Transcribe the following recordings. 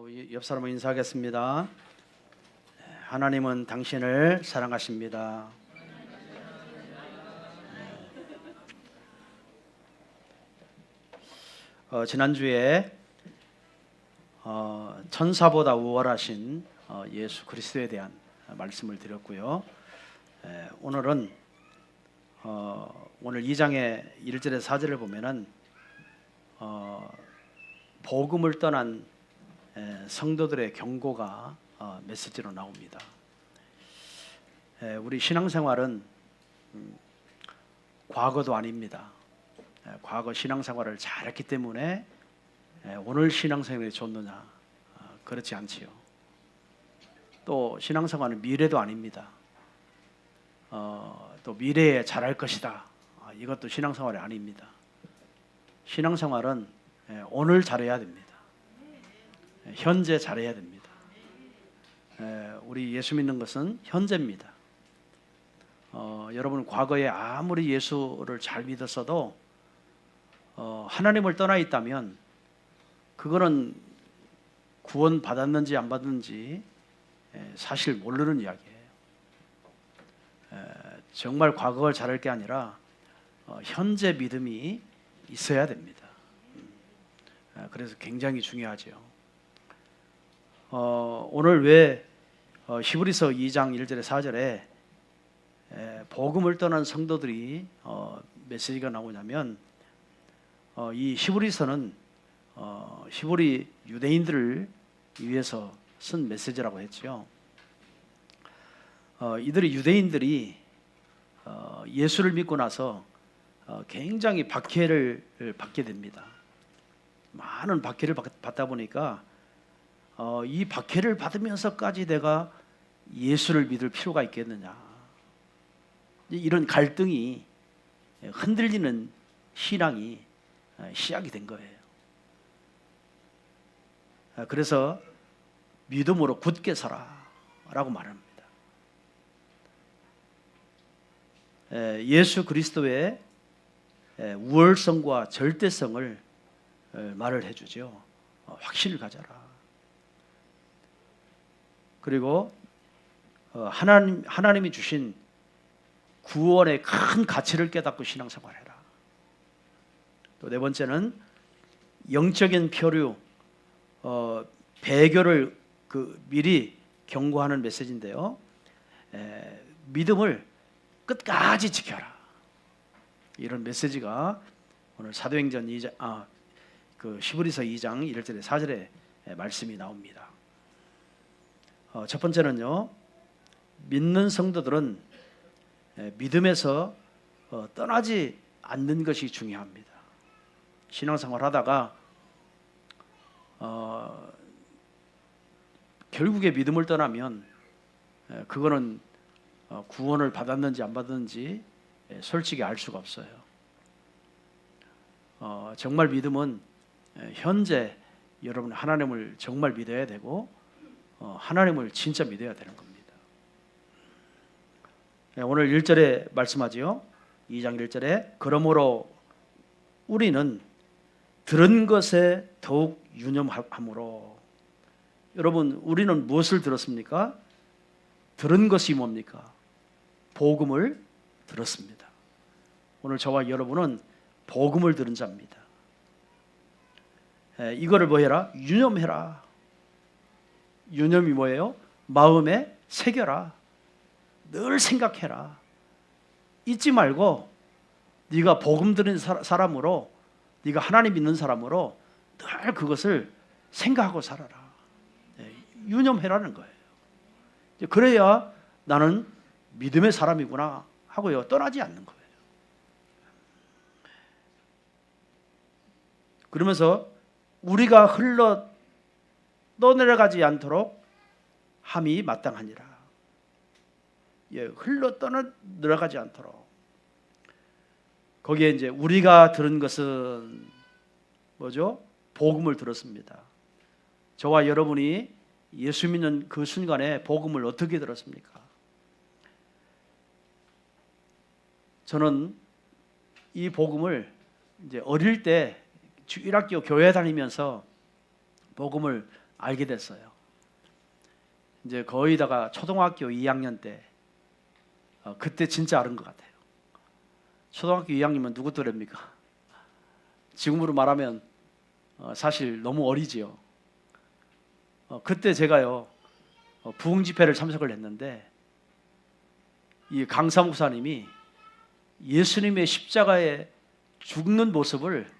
옆 사람을 인사하겠습니다. 하나님은 당신을 사랑하십니다. 지난주에 천사보다 우월하신 예수 그리스도에 대한 말씀을 드렸고요. 오늘은 오늘 2장의 1절에서 4절을 보면은 복음을 떠난 성도들의 경고가 메시지로 나옵니다. 우리 신앙생활은 과거도 아닙니다. 과거 신앙생활을 잘했기 때문에 오늘 신앙생활이 좋느냐? 그렇지 않지요. 또 신앙생활은 미래도 아닙니다. 또 미래에 잘할 것이다. 이것도 신앙생활이 아닙니다. 신앙생활은 오늘 잘해야 됩니다. 현재 잘해야 됩니다. 우리 예수 믿는 것은 현재입니다. 여러분 과거에 아무리 예수를 잘 믿었어도 하나님을 떠나 있다면 그거는 구원 받았는지 안 받았는지 사실 모르는 이야기예요. 정말 과거를 잘할 게 아니라 현재 믿음이 있어야 됩니다. 그래서 굉장히 중요하죠. 오늘 왜 히브리서 2장 1절에 4절에 복음을 떠난 성도들이 메시지가 나오냐면 이 히브리서는 히브리 유대인들을 위해서 쓴 메시지라고 했죠. 이들이 유대인들이 예수를 믿고 나서 굉장히 박해를 받게 됩니다. 많은 박해를 받다 보니까 이 박해를 받으면서까지 내가 예수를 믿을 필요가 있겠느냐, 이런 갈등이 흔들리는 신앙이 시작이 된 거예요. 그래서 믿음으로 굳게 서라라고 말합니다. 예수 그리스도의 우월성과 절대성을 말을 해주죠. 확신을 가져라. 그리고 하나님이 주신 구원의 큰 가치를 깨닫고 신앙생활해라. 또 네 번째는 영적인 표류, 배교를 미리 경고하는 메시지인데요. 믿음을 끝까지 지켜라. 이런 메시지가 오늘 사도행전 2장, 히브리서 2장 1절에 4절에 말씀이 나옵니다. 첫 번째는요, 믿는 성도들은 믿음에서 떠나지 않는 것이 중요합니다. 신앙생활 하다가 결국에 믿음을 떠나면 그거는 구원을 받았는지 안 받았는지 솔직히 알 수가 없어요. 정말 믿음은 현재 여러분 하나님을 정말 믿어야 되고 하나님을 진짜 믿어야 되는 겁니다. 오늘 1절에 말씀하지요. 2장 1절에 그러므로 우리는 들은 것에 더욱 유념함으로. 여러분 우리는 무엇을 들었습니까? 들은 것이 뭡니까? 복음을 들었습니다. 오늘 저와 여러분은 복음을 들은 자입니다. 이거를 뭐 해라? 유념해라. 유념이 뭐예요? 마음에 새겨라. 늘 생각해라. 잊지 말고 네가 복음 들은 사람으로, 네가 하나님 믿는 사람으로 늘 그것을 생각하고 살아라. 유념해라는 거예요. 그래야 나는 믿음의 사람이구나 하고요, 떠나지 않는 거예요. 그러면서 우리가 흘러 떠내려가지 않도록 함이 마땅하니라. 흘러 떠내려가지 않도록. 거기에 이제 우리가 들은 것은 뭐죠? 복음을 들었습니다. 저와 여러분이 예수 믿는 그 순간에 복음을 어떻게 들었습니까? 저는 이 복음을 이제 어릴 때 주일학교 교회 다니면서 복음을 알게 됐어요. 이제 거의 다가 초등학교 2학년 때 그때 진짜 알은 것 같아요. 초등학교 2학년이면 누구 또래입니까? 지금으로 말하면 사실 너무 어리지요. 그때 제가요 부흥 집회를 참석을 했는데 이 강사 목사님이 예수님의 십자가에 죽는 모습을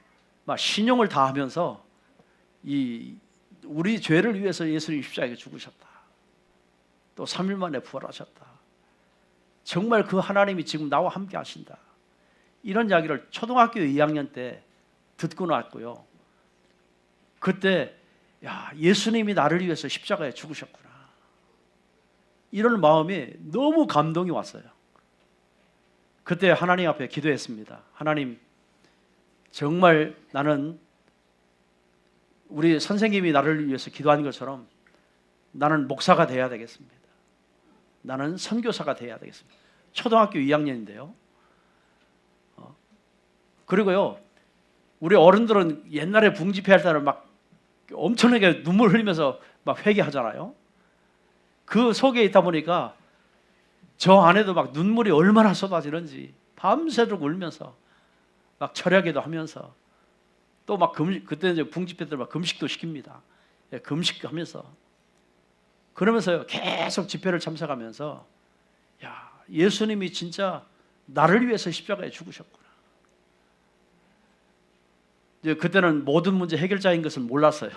막 신용을 다하면서 우리 죄를 위해서 예수님이 십자가에 죽으셨다. 또 3일 만에 부활하셨다. 정말 그 하나님이 지금 나와 함께 하신다. 이런 이야기를 초등학교 2학년 때 듣고 났고요. 그때 예수님이 나를 위해서 십자가에 죽으셨구나. 이런 마음이 너무 감동이 왔어요. 그때 하나님 앞에 기도했습니다. 하나님, 정말 나는 우리 선생님이 나를 위해서 기도한 것처럼 나는 목사가 되어야 되겠습니다. 나는 선교사가 되어야 되겠습니다. 초등학교 2학년인데요. 그리고요, 우리 어른들은 옛날에 붕집회할 때는 막 엄청나게 눈물 흘리면서 막 회개하잖아요. 그 속에 있다 보니까 저 안에도 막 눈물이 얼마나 쏟아지는지 밤새도록 울면서 막 철야기도 하면서 또 막 그때 이제 붕집회 때 막 금식도 시킵니다. 금식하면서 그러면서 계속 집회를 참석하면서 예수님이 진짜 나를 위해서 십자가에 죽으셨구나. 이제 그때는 모든 문제 해결자인 것을 몰랐어요.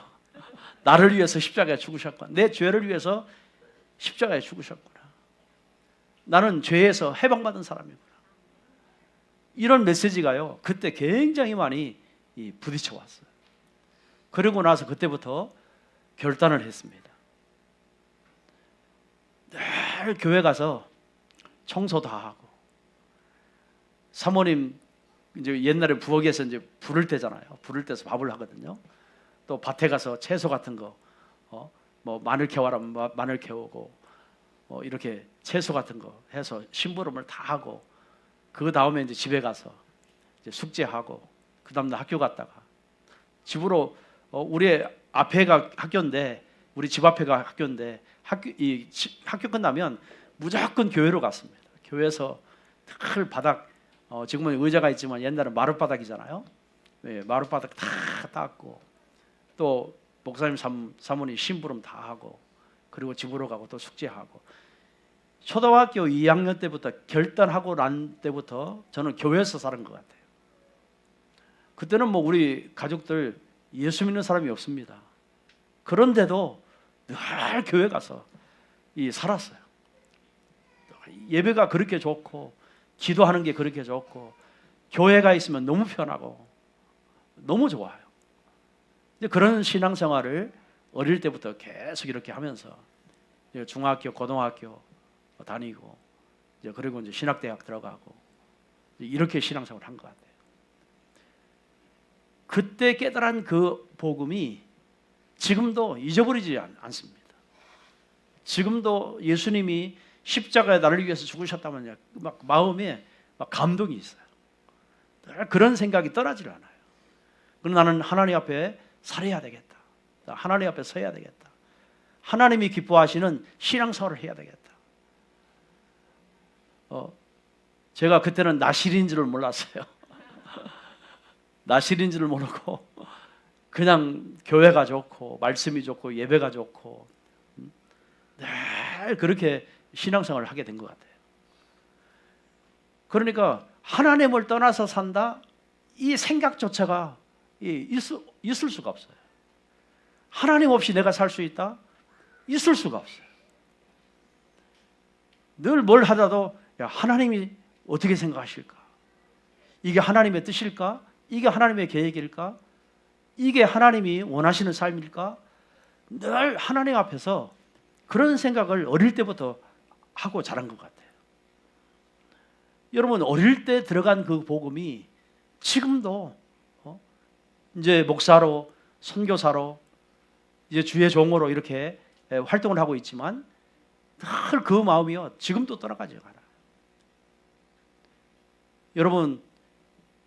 나를 위해서 십자가에 죽으셨구나. 내 죄를 위해서 십자가에 죽으셨구나. 나는 죄에서 해방받은 사람이구나. 이런 메시지가요 그때 굉장히 많이 부딪혀 왔어요. 그러고 나서 그때부터 결단을 했습니다. 늘 교회 가서 청소 다 하고, 사모님 이제 옛날에 부엌에서 이제 불을 때잖아요. 불을 때서 밥을 하거든요. 또 밭에 가서 채소 같은 거, 뭐 마늘 캐와라면 마늘 캐오고, 이렇게 채소 같은 거 해서 심부름을 다 하고, 그 다음에 이제 집에 가서 이제 숙제하고, 그 다음날 학교 갔다가 집으로 우리 앞에가 학교인데, 우리 집 앞에가 학교인데 학교 끝나면 무조건 교회로 갔습니다. 교회에서 늘 바닥, 지금은 의자가 있지만 옛날은 마룻바닥이잖아요. 마룻바닥 다 닦고, 또 목사님 사모님 심부름 다 하고, 그리고 집으로 가고 또 숙제하고. 초등학교 2학년 때부터 결단하고 난 때부터 저는 교회에서 살은 것 같아요. 그때는 뭐 우리 가족들 예수 믿는 사람이 없습니다. 그런데도 늘 교회 가서 살았어요. 예배가 그렇게 좋고, 기도하는 게 그렇게 좋고, 교회가 있으면 너무 편하고 너무 좋아요. 그런 신앙생활을 어릴 때부터 계속 이렇게 하면서 중학교, 고등학교 다니고, 그리고 이제 신학대학 들어가고, 이렇게 신앙생활을 한 것 같아요. 그때 깨달은 그 복음이 지금도 잊어버리지 않습니다. 지금도 예수님이 십자가에 나를 위해서 죽으셨다면 막 마음에 막 감동이 있어요. 그런 생각이 떠나질 않아요. 그럼 나는 하나님 앞에 살아야 되겠다. 하나님 앞에 서야 되겠다. 하나님이 기뻐하시는 신앙생활을 해야 되겠다. 제가 그때는 나실인 줄을 몰랐어요. 나실인 줄을 모르고 그냥 교회가 좋고 말씀이 좋고 예배가 좋고 늘 그렇게 신앙생활을 하게 된 것 같아요. 그러니까 하나님을 떠나서 산다, 이 생각조차가 있을 수가 없어요. 하나님 없이 내가 살 수 있다? 있을 수가 없어요. 늘 뭘 하다도 하나님이 어떻게 생각하실까? 이게 하나님의 뜻일까? 이게 하나님의 계획일까? 이게 하나님이 원하시는 삶일까? 늘 하나님 앞에서 그런 생각을 어릴 때부터 하고 자란 것 같아요. 여러분, 어릴 때 들어간 그 복음이 지금도 이제 목사로, 선교사로, 이제 주의 종으로 이렇게 활동을 하고 있지만 늘 그 마음이요 지금도 떠나가지 않아요. 여러분,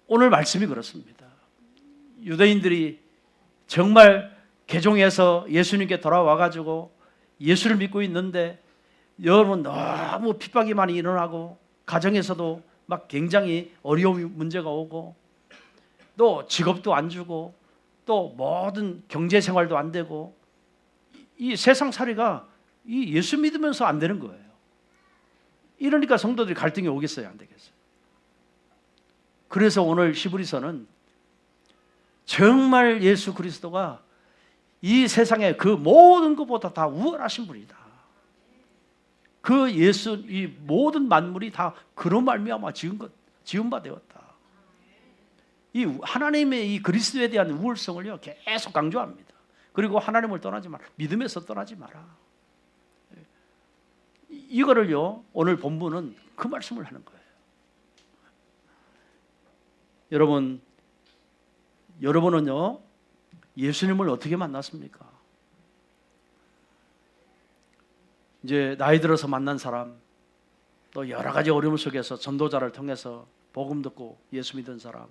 오늘 말씀이 그렇습니다. 유대인들이 정말 개종해서 예수님께 돌아와가지고 예수를 믿고 있는데 여러분 너무 핍박이 많이 일어나고 가정에서도 막 굉장히 어려운 문제가 오고 또 직업도 안 주고 또 모든 경제 생활도 안 되고 이 세상살이가 이 예수 믿으면서 안 되는 거예요. 이러니까 성도들이 갈등이 오겠어요, 안 되겠어요? 그래서 오늘 히브리서는 정말 예수 그리스도가 이 세상의 그 모든 것보다 다 우월하신 분이다. 그 예수, 이 모든 만물이 다 그로 말미암아 지은 바 되었다. 이 하나님의 이 그리스도에 대한 우월성을요 계속 강조합니다. 그리고 하나님을 떠나지 마라. 믿음에서 떠나지 마라. 이거를요 오늘 본문은 그 말씀을 하는 거예요. 여러분은요 예수님을 어떻게 만났습니까? 이제 나이 들어서 만난 사람, 또 여러 가지 어려움 속에서 전도자를 통해서 복음 듣고 예수 믿은 사람,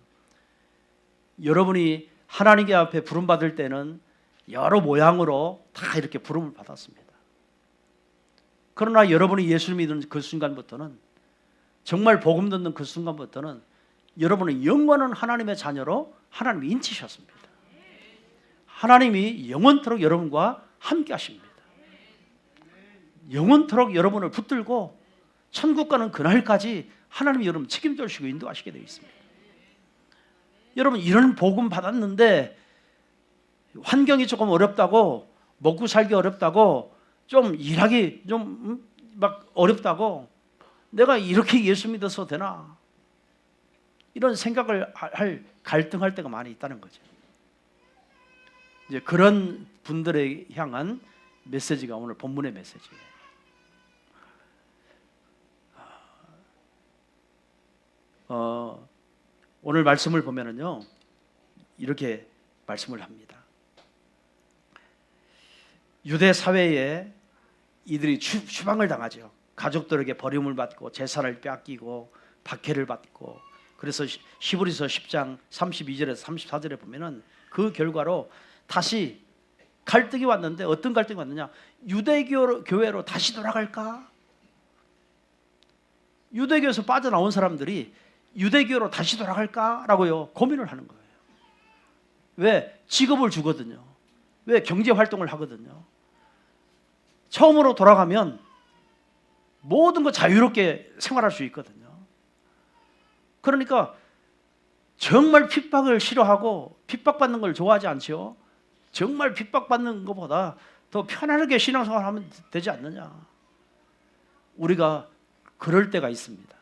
여러분이 하나님께 앞에 부름 받을 때는 여러 모양으로 다 이렇게 부름을 받았습니다. 그러나 여러분이 예수를 믿는 그 순간부터는, 정말 복음 듣는 그 순간부터는 여러분은 영원한 하나님의 자녀로 하나님이 인치셨습니다. 하나님이 영원토록 여러분과 함께 하십니다. 영원토록 여러분을 붙들고 천국 가는 그날까지 하나님이 여러분 책임져 주시고 인도하시게 되어 있습니다. 여러분 이런 복음 받았는데 환경이 조금 어렵다고, 먹고 살기 어렵다고, 좀 일하기 좀 막 어렵다고, 내가 이렇게 예수 믿어서 되나, 이런 생각을 갈등할 때가 많이 있다는 거죠. 이제 그런 분들에 향한 메시지가 오늘 본문의 메시지예요. 오늘 말씀을 보면은요 이렇게 말씀을 합니다. 유대 사회에 이들이 추방을 당하죠. 가족들에게 버림을 받고 재산을 빼앗기고 박해를 받고, 그래서 히브리서 10장 32절에서 34절에 보면은 그 결과로 다시 갈등이 왔는데, 어떤 갈등이 왔느냐, 유대교 교회로 다시 돌아갈까? 유대교에서 빠져나온 사람들이 유대교로 다시 돌아갈까라고요 고민을 하는 거예요. 왜? 직업을 주거든요. 왜? 경제 활동을 하거든요. 처음으로 돌아가면 모든 거 자유롭게 생활할 수 있거든요. 그러니까 정말 핍박을 싫어하고 핍박받는 걸 좋아하지 않죠. 정말 핍박받는 것보다 더 편안하게 신앙생활 하면 되지 않느냐. 우리가 그럴 때가 있습니다.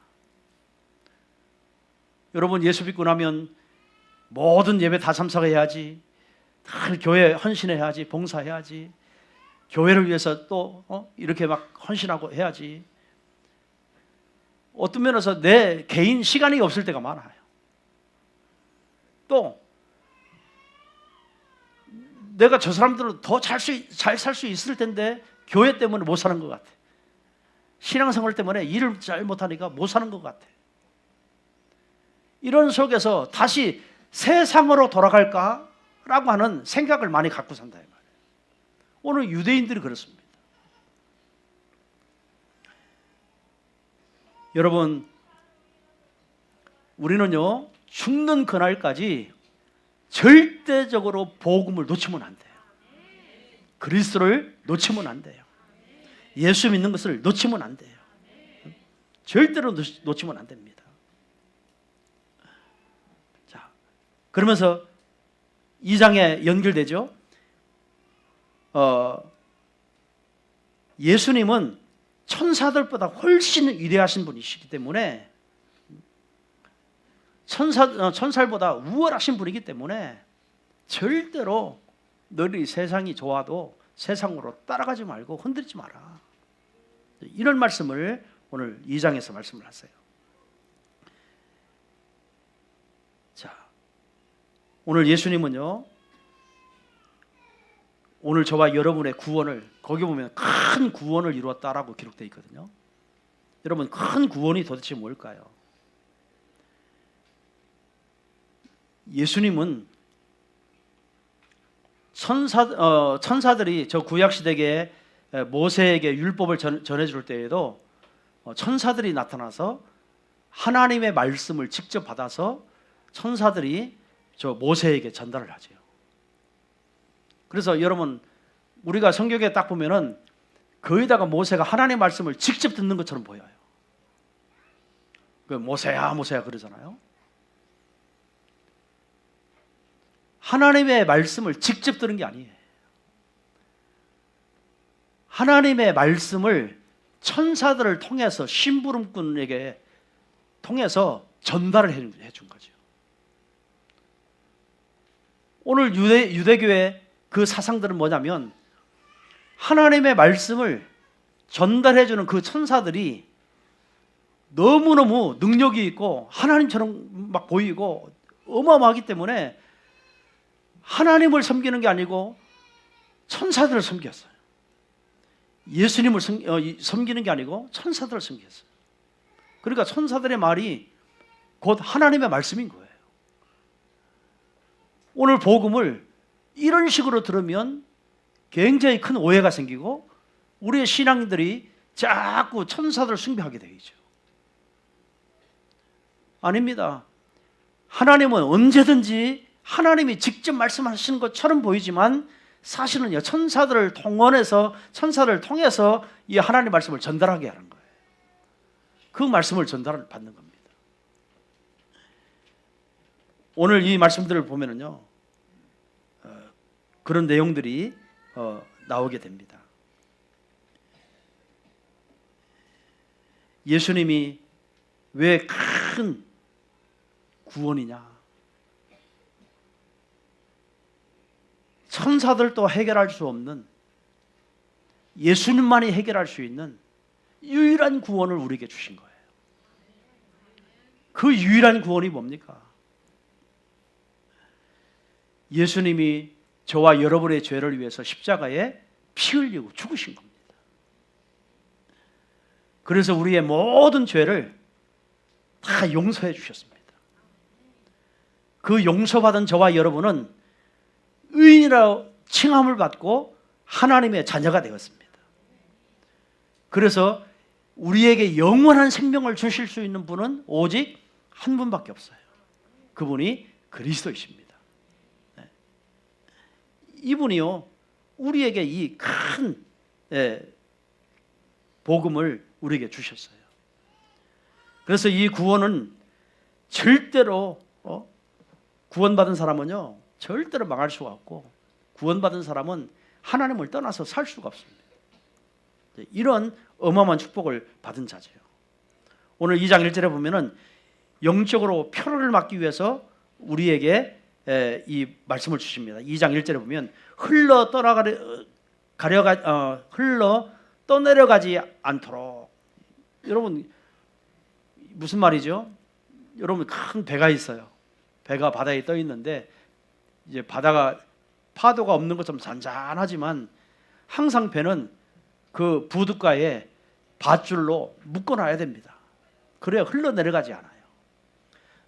여러분 예수 믿고 나면 모든 예배 다 참석해야지, 다 교회 헌신해야지, 봉사해야지, 교회를 위해서 또 이렇게 막 헌신하고 해야지. 어떤 면에서 내 개인 시간이 없을 때가 많아요. 또 내가 저 사람들은 더 잘 살 수 있을 텐데 교회 때문에 못 사는 것 같아. 신앙생활 때문에 일을 잘 못하니까 못 사는 것 같아. 이런 속에서 다시 세상으로 돌아갈까라고 하는 생각을 많이 갖고 산다 이 말이에요. 오늘 유대인들이 그렇습니다. 여러분, 우리는요 죽는 그날까지 절대적으로 복음을 놓치면 안 돼요. 그리스도를 놓치면 안 돼요. 예수 믿는 것을 놓치면 안 돼요. 절대로 놓치면 안 됩니다. 자, 그러면서 2장에 연결되죠. 예수님은 천사들보다 훨씬 위대하신 분이시기 때문에, 천사들보다 우월하신 분이기 때문에 절대로 너희 세상이 좋아도 세상으로 따라가지 말고 흔들지 마라. 이런 말씀을 오늘 2장에서 말씀을 하세요. 자, 오늘 예수님은요, 오늘 저와 여러분의 구원을, 거기 보면 큰 구원을 이루었다라고 기록되어 있거든요. 여러분, 큰 구원이 도대체 뭘까요? 예수님은 천사들이 저 구약 시대에 모세에게 율법을 전해줄 때에도 천사들이 나타나서 하나님의 말씀을 직접 받아서 천사들이 저 모세에게 전달을 하죠. 그래서 여러분, 우리가 성경에 딱 보면은 거기다가 모세가 하나님의 말씀을 직접 듣는 것처럼 보여요. 그 모세야 모세야 그러잖아요. 하나님의 말씀을 직접 들은 게 아니에요. 하나님의 말씀을 천사들을 통해서 심부름꾼에게 통해서 전달을 해준 거죠. 오늘 유대교의 그 사상들은 뭐냐면 하나님의 말씀을 전달해주는 그 천사들이 너무너무 능력이 있고 하나님처럼 막 보이고 어마어마하기 때문에 하나님을 섬기는 게 아니고 천사들을 섬겼어요. 예수님을 섬기는 게 아니고 천사들을 섬겼어요. 그러니까 천사들의 말이 곧 하나님의 말씀인 거예요. 오늘 복음을 이런 식으로 들으면 굉장히 큰 오해가 생기고 우리의 신앙인들이 자꾸 천사들을 숭배하게 되죠. 아닙니다. 하나님은 언제든지 하나님이 직접 말씀하시는 것처럼 보이지만 사실은요, 천사들을 통해서 이 하나님의 말씀을 전달하게 하는 거예요. 그 말씀을 전달을 받는 겁니다. 오늘 이 말씀들을 보면은요, 그런 내용들이 나오게 됩니다. 예수님이 왜 큰 구원이냐? 천사들도 해결할 수 없는, 예수님만이 해결할 수 있는 유일한 구원을 우리에게 주신 거예요. 그 유일한 구원이 뭡니까? 예수님이 저와 여러분의 죄를 위해서 십자가에 피 흘리고 죽으신 겁니다. 그래서 우리의 모든 죄를 다 용서해 주셨습니다. 그 용서받은 저와 여러분은 의인이라고 칭함을 받고 하나님의 자녀가 되었습니다. 그래서 우리에게 영원한 생명을 주실 수 있는 분은 오직 한 분밖에 없어요. 그분이 그리스도이십니다. 이분이요, 우리에게 이 큰 복음을 우리에게 주셨어요. 그래서 이 구원은 절대로 구원받은 사람은요 절대로 망할 수가 없고, 구원받은 사람은 하나님을 떠나서 살 수가 없습니다. 이런 어마어마한 축복을 받은 자죠. 오늘 2장 1절에 보면은 영적으로 표를 막기 위해서 우리에게 이 말씀을 주십니다. 2장 1절에 보면 흘러 떠내려가지 않도록. 여러분, 무슨 말이죠? 여러분, 큰 배가 있어요. 배가 바다에 떠 있는데 이제 바다가 파도가 없는 것처럼 잔잔하지만 항상 배는 그 부둣가에 밧줄로 묶어놔야 됩니다. 그래야 흘러내려가지 않아요.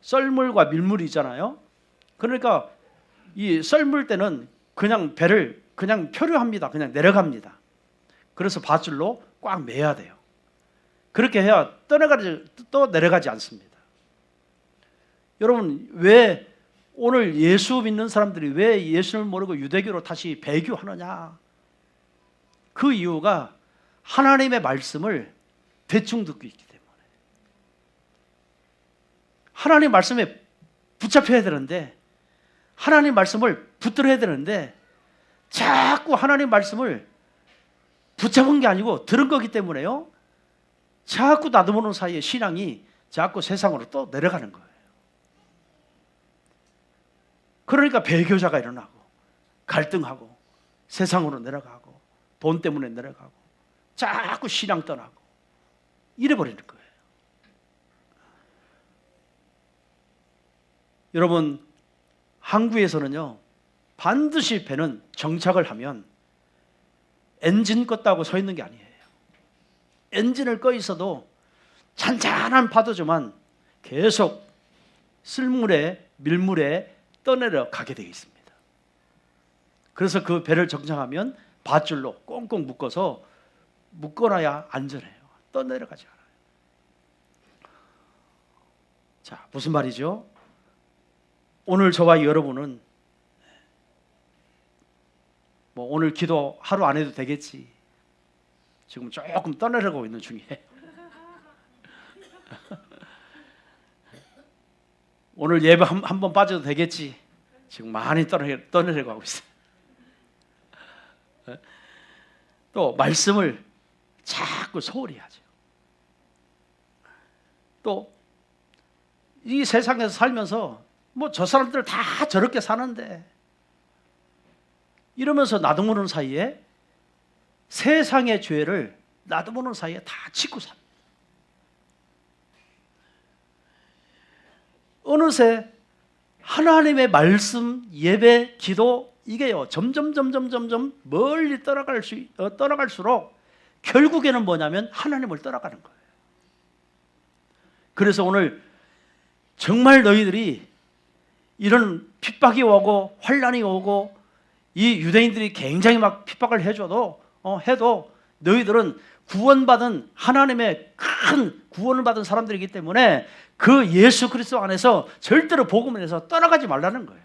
썰물과 밀물이 있잖아요. 그러니까 이 썰물 때는 그냥 배를 그냥 표류합니다. 그냥 내려갑니다. 그래서 밧줄로 꽉 매야 돼요. 그렇게 해야 또 내려가지 않습니다. 여러분, 왜 오늘 예수 믿는 사람들이 왜 예수를 모르고 유대교로 다시 배교하느냐? 그 이유가 하나님의 말씀을 대충 듣고 있기 때문에. 하나님 말씀에 붙잡혀야 되는데, 하나님 말씀을 붙들어야 되는데 자꾸 하나님 말씀을 붙잡은 게 아니고 들은 거기 때문에요, 자꾸 나도 모르는 사이에 신앙이 자꾸 세상으로 또 내려가는 거예요. 그러니까 배교자가 일어나고 갈등하고 세상으로 내려가고 돈 때문에 내려가고 자꾸 신앙 떠나고 이래버리는 거예요. 여러분, 항구에서는요 반드시 배는 정착을 하면 엔진 껐다고 서 있는 게 아니에요. 엔진을 꺼 있어도 잔잔한 파도지만 계속 쓸물에 밀물에 떠내려 가게 되어 있습니다. 그래서 그 배를 정착하면 밧줄로 꽁꽁 묶어놔야 안전해요. 떠내려가지 않아요. 자, 무슨 말이죠? 오늘 저와 여러분은 뭐 오늘 기도 하루 안 해도 되겠지. 지금 조금 떠내려가고 있는 중이에요. 오늘 예배 한 번 빠져도 되겠지. 지금 많이 떠내려가고 있어요. 또 말씀을 자꾸 소홀히 하죠. 또 이 세상에서 살면서 뭐 저 사람들 다 저렇게 사는데 이러면서 나도 모르는 사이에 세상의 죄를 나도 모르는 사이에 다 짓고 삽니다. 어느새 하나님의 말씀, 예배, 기도 이게요 점점 멀리 떠나갈수록 결국에는 뭐냐면 하나님을 떠나가는 거예요. 그래서 오늘 정말 너희들이 이런 핍박이 오고 환란이 오고 이 유대인들이 굉장히 막 핍박을 해도 너희들은 구원받은 하나님의 큰 구원을 받은 사람들이기 때문에 그 예수 그리스도 안에서 절대로 복음을 해서 떠나가지 말라는 거예요.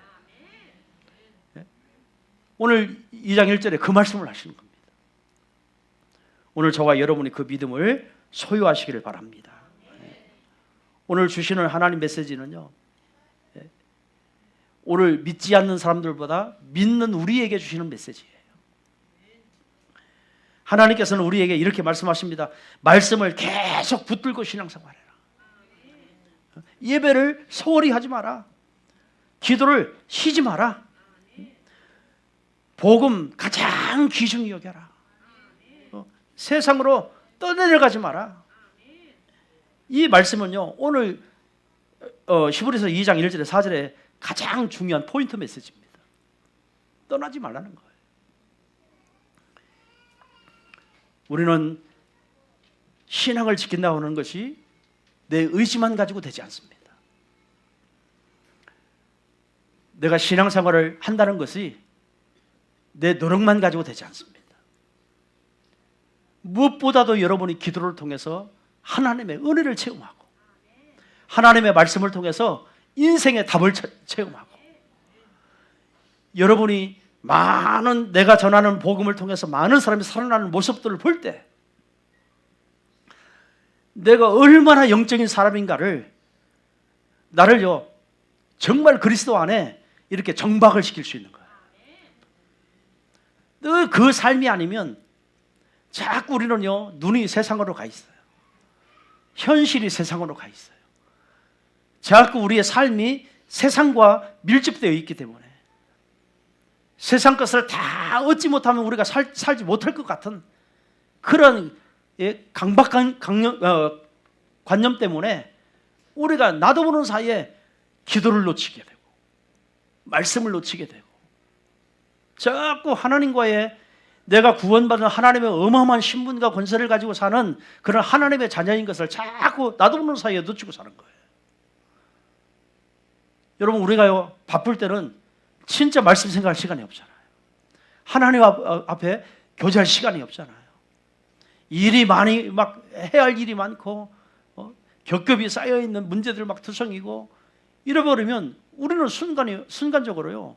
오늘 2장 1절에 그 말씀을 하시는 겁니다. 오늘 저와 여러분이 그 믿음을 소유하시기를 바랍니다. 오늘 주시는 하나님 메시지는요, 오늘 믿지 않는 사람들보다 믿는 우리에게 주시는 메시지예요. 하나님께서는 우리에게 이렇게 말씀하십니다. 말씀을 계속 붙들고 신앙생활해라. 예배를 소홀히 하지 마라. 기도를 쉬지 마라. 복음 가장 귀중히 여겨라. 세상으로 떠내려가지 마라. 이 말씀은요 오늘 히브리서 2장 1절에 4절에 가장 중요한 포인트 메시지입니다. 떠나지 말라는 거예요. 우리는 신앙을 지킨다고 하는 것이 내 의지만 가지고 되지 않습니다. 내가 신앙생활을 한다는 것이 내 노력만 가지고 되지 않습니다. 무엇보다도 여러분이 기도를 통해서 하나님의 은혜를 체험하고 하나님의 말씀을 통해서 인생의 답을 체험하고 여러분이 많은 내가 전하는 복음을 통해서 많은 사람이 살아나는 모습들을 볼 때 내가 얼마나 영적인 사람인가를 나를요 정말 그리스도 안에 이렇게 정박을 시킬 수 있는 거예요. 그 삶이 아니면 자꾸 우리는요 눈이 세상으로 가 있어요. 현실이 세상으로 가 있어요. 자꾸 우리의 삶이 세상과 밀집되어 있기 때문에 세상 것을 다 얻지 못하면 우리가 살지 못할 것 같은 그런 강박한 관념 때문에 우리가 나도 모르는 사이에 기도를 놓치게 되고 말씀을 놓치게 되고 자꾸 하나님과의 내가 구원받은 하나님의 어마어마한 신분과 권세를 가지고 사는 그런 하나님의 자녀인 것을 자꾸 나도 모르는 사이에 놓치고 사는 거예요. 여러분 우리가요 바쁠 때는 진짜 말씀 생각할 시간이 없잖아요. 하나님 앞에 교제할 시간이 없잖아요. 일이 많이 막 해야 할 일이 많고 겹겹이 쌓여있는 문제들 막 투성이고 이래버리면 우리는 순간적으로요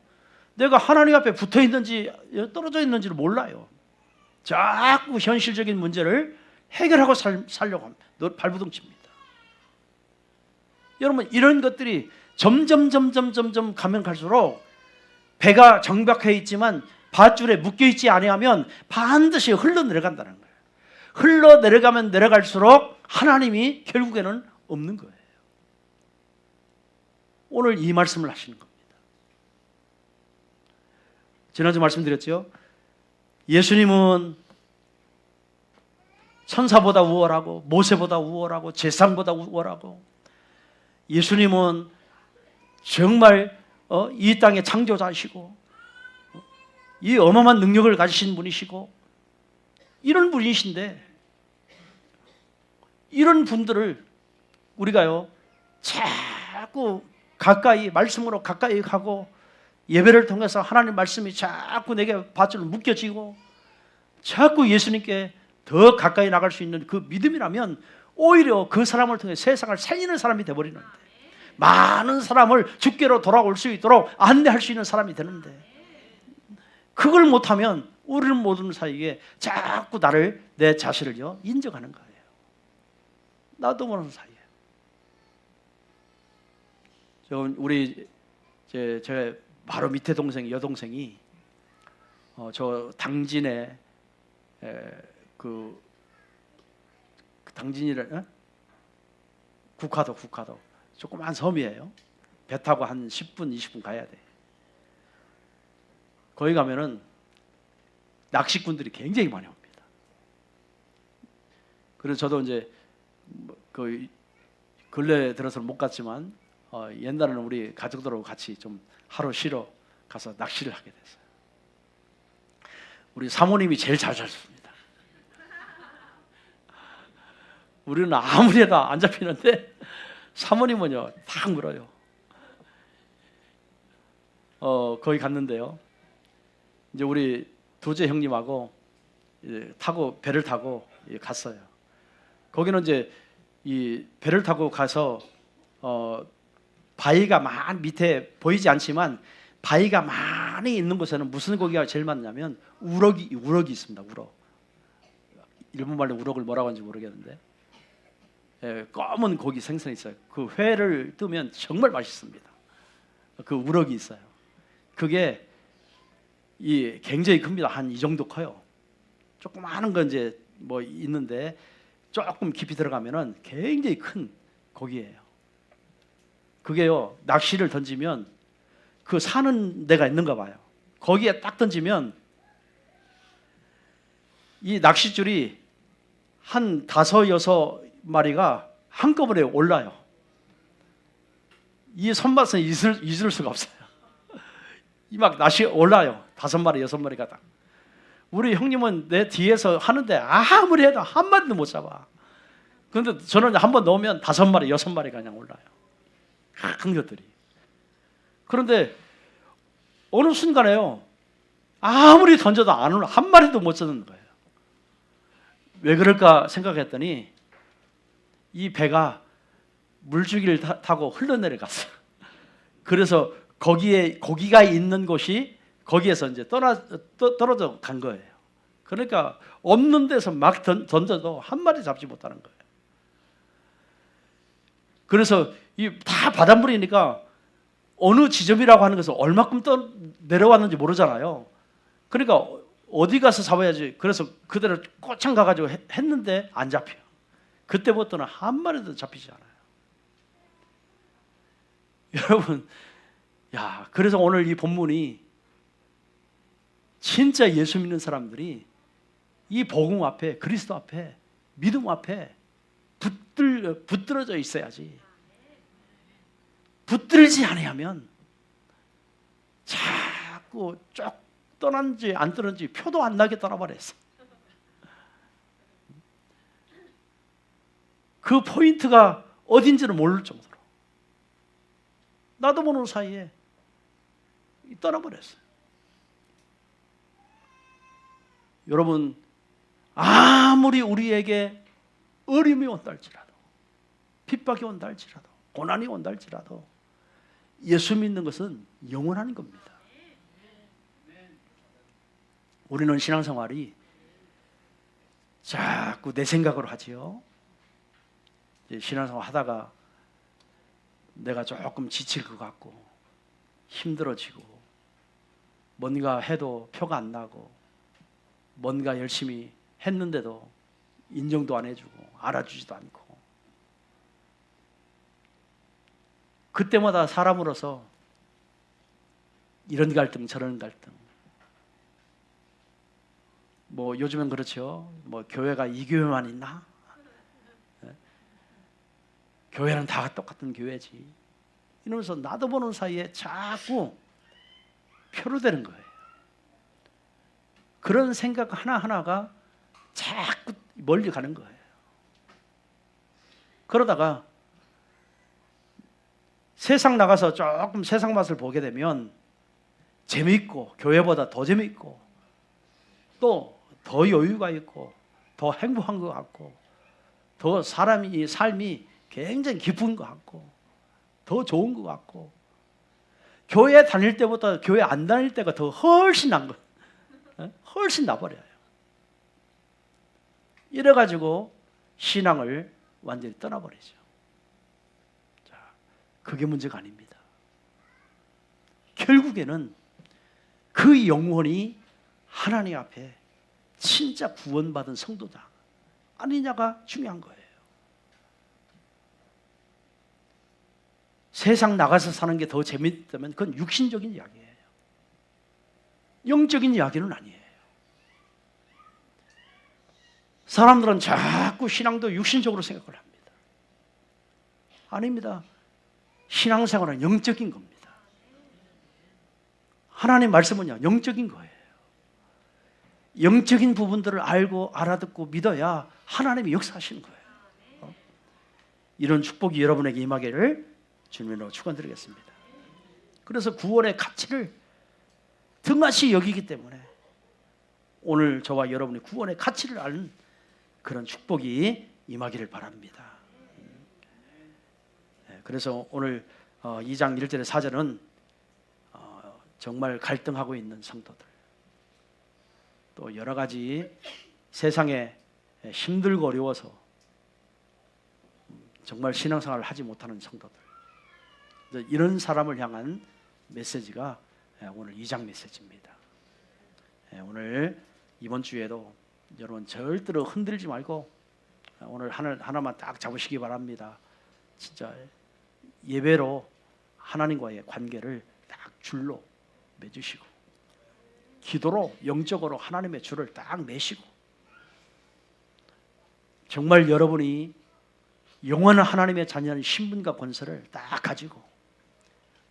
내가 하나님 앞에 붙어 있는지 떨어져 있는지를 몰라요. 자꾸 현실적인 문제를 해결하고 살려고 합니다. 발부둥칩니다. 여러분 이런 것들이 점점 가면 갈수록 배가 정박해 있지만 밧줄에 묶여 있지 아니하면 반드시 흘러내려간다는 거예요. 흘러내려가면 내려갈수록 하나님이 결국에는 없는 거예요. 오늘 이 말씀을 하시는 겁니다. 지난주 말씀드렸죠. 예수님은 천사보다 우월하고 모세보다 우월하고 제사장보다 우월하고 예수님은 정말 이 땅의 창조자이시고 이 어마어마한 능력을 가지신 분이시고 이런 분이신데 이런 분들을 우리가요 자꾸 가까이 말씀으로 가까이 가고 예배를 통해서 하나님 말씀이 자꾸 내게 밧줄로 묶여지고 자꾸 예수님께 더 가까이 나갈 수 있는 그 믿음이라면 오히려 그 사람을 통해 세상을 살리는 사람이 되어버리는데, 많은 사람을 주께로 돌아올 수 있도록 안내할 수 있는 사람이 되는데, 그걸 못하면 우리는 모든 사이에 자꾸 내 자신을요 인정하는 거예요. 나도 모르는 사이에. 우리 제 바로 밑에 여동생이 저 당진에 그 당진이를 국화도 조그만 섬이에요. 배 타고 한 10분 20분 가야 돼. 거기 가면은 낚시꾼들이 굉장히 많이 옵니다. 그래서 저도 이제 그 근래 들어서는 못 갔지만 옛날에는 우리 가족들하고 같이 좀 하루 쉬러 가서 낚시를 하게 됐어요. 우리 사모님이 제일 잘 잡습니다. 우리는 아무리 해도 안 잡히는데 사모님은요 다 물어요. 거기 갔는데요. 이제 우리 도재 형님하고 배를 타고 갔어요. 거기는 이제 이 배를 타고 가서 바위가 밑에 보이지 않지만 바위가 많이 있는 곳에는 무슨 고기가 제일 많냐면 우럭이 있습니다. 우럭. 일본 말로 우럭을 뭐라고 하는지 모르겠는데 검은 고기 생선이 있어요. 그 회를 뜨면 정말 맛있습니다. 그 우럭이 있어요. 그게 굉장히 큽니다. 한 이 정도 커요. 조그마한 건 이제 뭐 있는데 조금 깊이 들어가면은 굉장히 큰 고기예요. 그게요 낚시를 던지면 그 사는 데가 있는가 봐요. 거기에 딱 던지면 이 낚싯줄이 한 5-6마리가 한꺼번에 올라요. 이 손맛은 잊을 수가 없어요. 이 막 낚시 올라요. 5마리 6마리가 딱. 우리 형님은 내 뒤에서 하는데 아무리 해도 한 마리도 못 잡아. 그런데 저는 한번 넣으면 5마리 6마리가 그냥 올라요. 큰 것들이. 그런데 어느 순간에요 아무리 던져도 안 올라, 한 마리도 못 잡는 거예요. 왜 그럴까 생각했더니 이 배가 물줄기를 타고 흘러내려갔어요. 그래서 거기에 고기가 있는 곳이 거기에서 이제 떨어져 간 거예요. 그러니까 없는 데서 막 던져도 한 마리 잡지 못하는 거예요. 그래서 다 바닷물이니까 어느 지점이라고 하는 것은 얼마큼 내려왔는지 모르잖아요. 그러니까 어디 가서 잡아야지. 그래서 그대로 꼬창 가가지고 했는데 안 잡혀. 그때부터는 한 마리도 잡히지 않아요. 여러분, 그래서 오늘 이 본문이 진짜 예수 믿는 사람들이 이 복음 앞에, 그리스도 앞에, 믿음 앞에 붙들어져 있어야지. 붙들지 않으면 자꾸 쭉 떠난지 안 떠난지 표도 안 나게 떠나버렸어. 그 포인트가 어딘지는 모를 정도로 나도 모르는 사이에 떠나버렸어요. 여러분, 아무리 우리에게 어려움이 온다 할지라도, 핍박이 온다 할지라도, 고난이 온다 할지라도 예수 믿는 것은 영원한 겁니다. 우리는 신앙생활이 자꾸 내 생각으로 하지요. 신앙생활 하다가 내가 조금 지칠 것 같고 힘들어지고 뭔가 해도 표가 안 나고 뭔가 열심히 했는데도 인정도 안 해주고 알아주지도 않고, 그때마다 사람으로서 이런 갈등 저런 갈등, 뭐 요즘엔 그렇죠. 뭐 교회가 이 교회만 있나? 교회는 다 똑같은 교회지 이러면서 나도 보는 사이에 자꾸 표로 되는 거예요. 그런 생각 하나하나가 자꾸 멀리 가는 거예요. 그러다가 세상 나가서 조금 세상 맛을 보게 되면 재미있고 교회보다 더 재미있고 또 더 여유가 있고 더 행복한 것 같고 더 사람이 삶이 굉장히 기쁜 것 같고 더 좋은 것 같고 교회 다닐 때보다 교회 안 다닐 때가 더 훨씬 난 거, 훨씬 나버려요. 이래가지고 신앙을 완전히 떠나버리죠. 자, 그게 문제가 아닙니다. 결국에는 그 영혼이 하나님 앞에 진짜 구원받은 성도다 아니냐가 중요한 거예요. 세상 나가서 사는 게 더 재밌다면 그건 육신적인 이야기예요. 영적인 이야기는 아니에요. 사람들은 자꾸 신앙도 육신적으로 생각을 합니다. 아닙니다. 신앙생활은 영적인 겁니다. 하나님 말씀은요, 영적인 거예요. 영적인 부분들을 알고 알아듣고 믿어야 하나님이 역사하시는 거예요. 이런 축복이 여러분에게 임하기를 주님으로 축원드리겠습니다. 그래서 구원의 가치를 등한시 여기기 때문에 오늘 저와 여러분이 구원의 가치를 아는 그런 축복이 임하기를 바랍니다. 그래서 오늘 2장 1절의 4절은 정말 갈등하고 있는 성도들, 또 여러 가지 세상에 힘들고 어려워서 정말 신앙생활을 하지 못하는 성도들, 이런 사람을 향한 메시지가 오늘 2장 메시지입니다. 오늘 이번 주에도 여러분 절대로 흔들지 말고 오늘 하나만 딱 잡으시기 바랍니다. 진짜 예배로 하나님과의 관계를 딱 줄로 맺으시고 기도로 영적으로 하나님의 줄을 딱 매시고 정말 여러분이 영원한 하나님의 자녀의 신분과 권세를 딱 가지고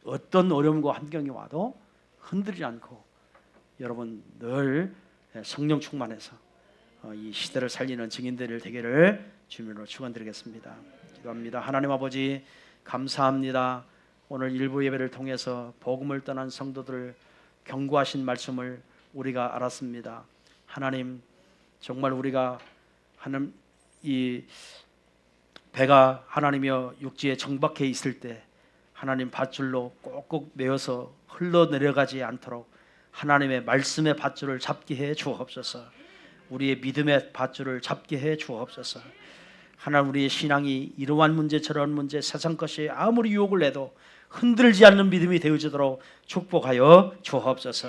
어떤 어려움과 환경이 와도 흔들리지 않고 여러분 늘 성령 충만해서 이 시대를 살리는 증인들 되기를 주님으로 축원드리겠습니다. 기도합니다. 하나님 아버지 감사합니다. 오늘 일부 예배를 통해서 복음을 떠난 성도들을 경고하신 말씀을 우리가 알았습니다. 하나님 정말 우리가 하나님 이 배가 하나님이여 육지에 정박해 있을 때 하나님 밧줄로 꼭꼭 메어서 흘러내려가지 않도록 하나님의 말씀의 밧줄을 잡게 해 주옵소서. 우리의 믿음의 밧줄을 잡게 해 주옵소서. 하나님 우리의 신앙이 이러한 문제 저러한 문제 세상 것이 아무리 유혹을 내도 흔들지 않는 믿음이 되어지도록 축복하여 주옵소서.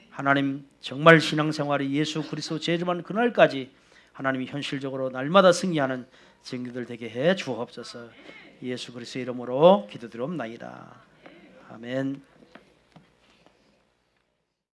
하나님 정말 신앙생활이 예수 그리스도 제주만 그날까지 하나님이 현실적으로 날마다 승리하는 증인들 되게 해 주옵소서. 예수 그리스도의 이름으로 기도드리옵나이다. 아멘.